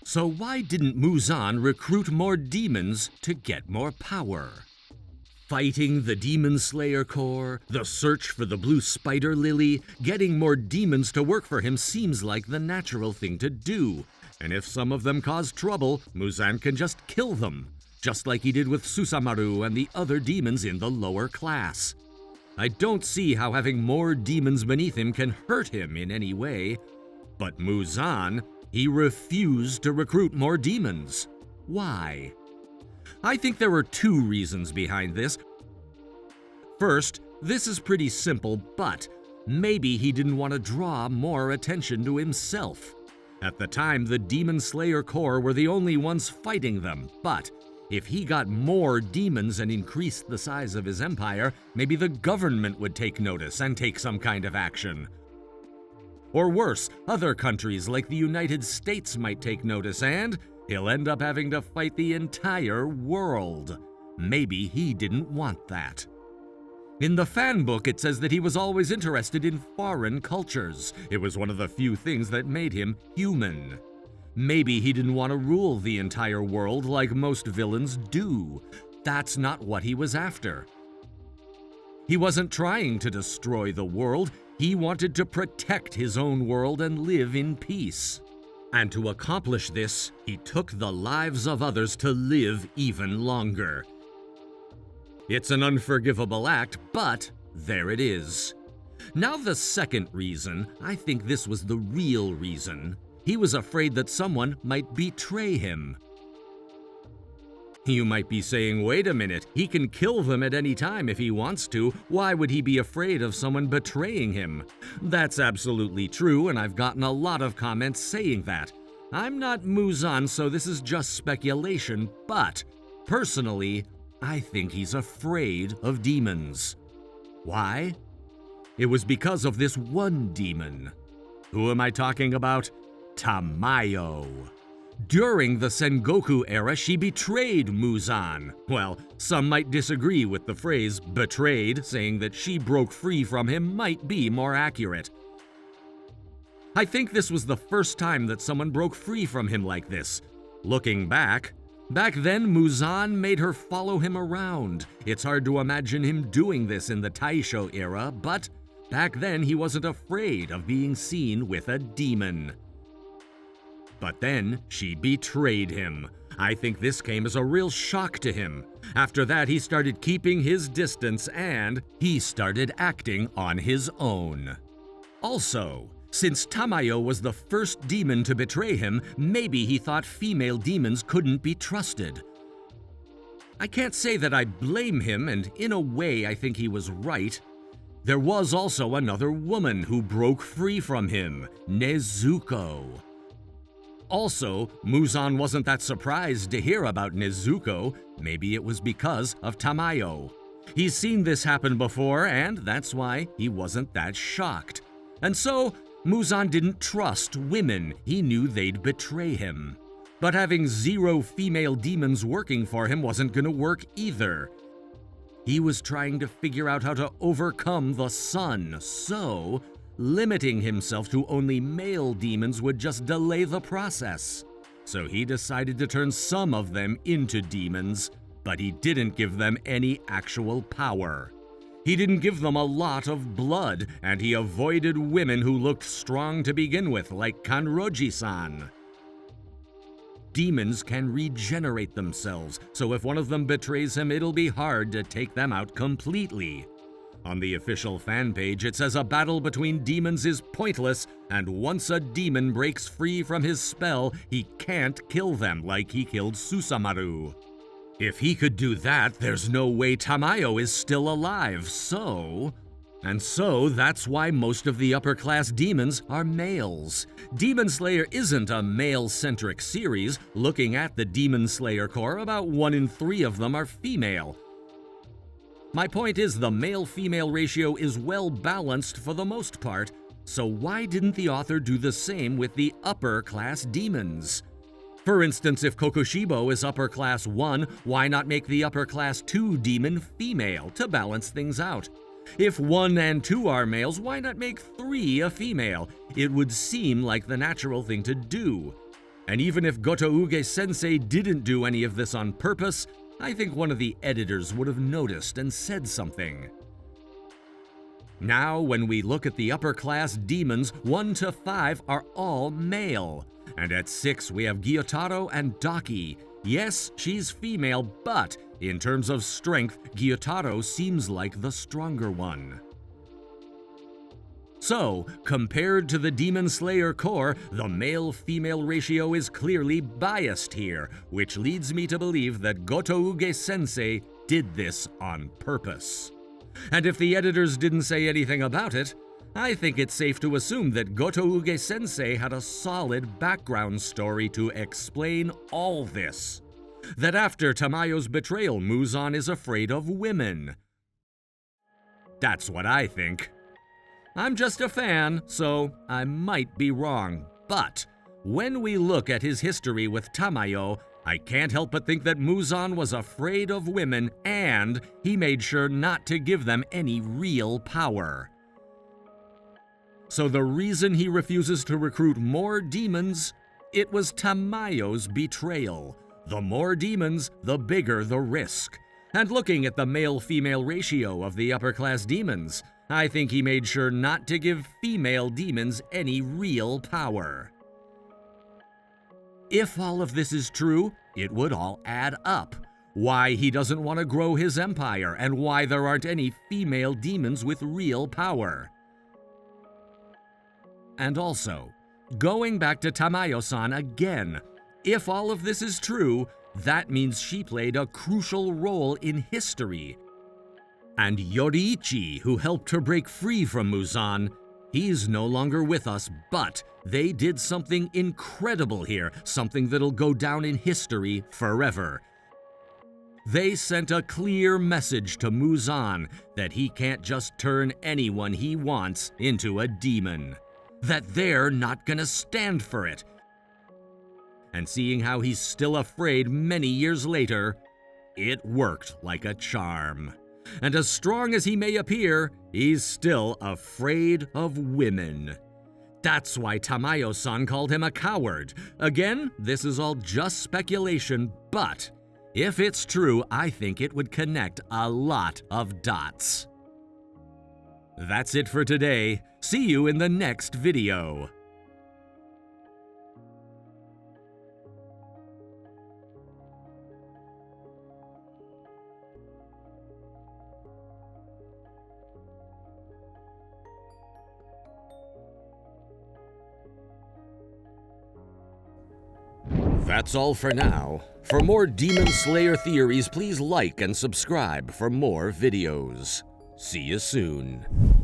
So why didn't Muzan recruit more demons to get more power? Fighting the Demon Slayer Corps, the search for the blue spider lily, getting more demons to work for him seems like the natural thing to do. And if some of them cause trouble, Muzan can just kill them, just like he did with Susamaru and the other demons in the lower class. I don't see how having more demons beneath him can hurt him in any way. But Muzan, he refused to recruit more demons. Why? I think there were two reasons behind this. First, this is pretty simple, but maybe he didn't want to draw more attention to himself. At the time, the Demon Slayer Corps were the only ones fighting them, but if he got more demons and increased the size of his empire, maybe the government would take notice and take some kind of action. Or worse, other countries like the United States might take notice and he'll end up having to fight the entire world. Maybe he didn't want that. In the fan book, it says that he was always interested in foreign cultures. It was one of the few things that made him human. Maybe he didn't want to rule the entire world like most villains do. That's not what he was after. He wasn't trying to destroy the world. He wanted to protect his own world and live in peace. And to accomplish this, he took the lives of others to live even longer. It's an unforgivable act, but there it is. Now the second reason, I think this was the real reason. He was afraid that someone might betray him. You might be saying, wait a minute, he can kill them at any time if he wants to. Why would he be afraid of someone betraying him? That's absolutely true, and I've gotten a lot of comments saying that. I'm not Muzan, so this is just speculation, but personally, I think he's afraid of demons. Why? It was because of this one demon. Who am I talking about? Tamayo. During the Sengoku era, she betrayed Muzan. Well, some might disagree with the phrase betrayed, saying that she broke free from him might be more accurate. I think this was the first time that someone broke free from him like this. Looking back then Muzan made her follow him around. It's hard to imagine him doing this in the Taisho era, but back then he wasn't afraid of being seen with a demon. But then she betrayed him. I think this came as a real shock to him. After that, he started keeping his distance and he started acting on his own. Also, since Tamayo was the first demon to betray him, maybe he thought female demons couldn't be trusted. I can't say that I blame him, and in a way I think he was right. There was also another woman who broke free from him, Nezuko. Also, Muzan wasn't that surprised to hear about Nezuko. Maybe it was because of Tamayo. He's seen this happen before, and that's why he wasn't that shocked. And so, Muzan didn't trust women. He knew they'd betray him. But having 0 female demons working for him wasn't going to work either. He was trying to figure out how to overcome the sun, so limiting himself to only male demons would just delay the process. So he decided to turn some of them into demons, but he didn't give them any actual power. He didn't give them a lot of blood, and he avoided women who looked strong to begin with, like Kanroji-san. Demons can regenerate themselves, so if one of them betrays him, it'll be hard to take them out completely. On the official fan page, it says a battle between demons is pointless, and once a demon breaks free from his spell, he can't kill them like he killed Susamaru. If he could do that, there's no way Tamayo is still alive, so that's why most of the upper-class demons are males. Demon Slayer isn't a male-centric series. Looking at the Demon Slayer Corps, about 1 in 3 of them are female. My point is the male-female ratio is well balanced for the most part, so why didn't the author do the same with the upper-class demons? For instance, if Kokushibo is upper class 1, why not make the upper class 2 demon female to balance things out? If 1 and 2 are males, why not make 3 a female? It would seem like the natural thing to do. And even if Gotouge-sensei didn't do any of this on purpose, I think one of the editors would have noticed and said something. Now, when we look at the upper-class demons, 1 to 5 are all male. And at 6, we have Gyotaro and Daki. Yes, she's female, but in terms of strength, Gyotaro seems like the stronger one. So, compared to the Demon Slayer core, the male-female ratio is clearly biased here, which leads me to believe that Gotouge-sensei did this on purpose. And if the editors didn't say anything about it, I think it's safe to assume that Gotouge-sensei had a solid background story to explain all this. That after Tamayo's betrayal, Muzan is afraid of women. That's what I think. I'm just a fan, so I might be wrong, but when we look at his history with Tamayo, I can't help but think that Muzan was afraid of women and he made sure not to give them any real power. So the reason he refuses to recruit more demons, it was Tamayo's betrayal. The more demons, the bigger the risk. And looking at the male-female ratio of the upper-class demons, I think he made sure not to give female demons any real power. If all of this is true, it would all add up. Why he doesn't want to grow his empire and why there aren't any female demons with real power. And also, going back to Tamayo-san again, if all of this is true, that means she played a crucial role in history. And Yoriichi, who helped her break free from Muzan, he's no longer with us, but they did something incredible here, something that'll go down in history forever. They sent a clear message to Muzan that he can't just turn anyone he wants into a demon. That they're not gonna stand for it. And seeing how he's still afraid many years later, it worked like a charm. And as strong as he may appear, he's still afraid of women. That's why Tamayo-san called him a coward. Again, this is all just speculation, but if it's true, I think it would connect a lot of dots. That's it for today. See you in the next video. That's all for now. For more Demon Slayer theories, please like and subscribe for more videos. See you soon.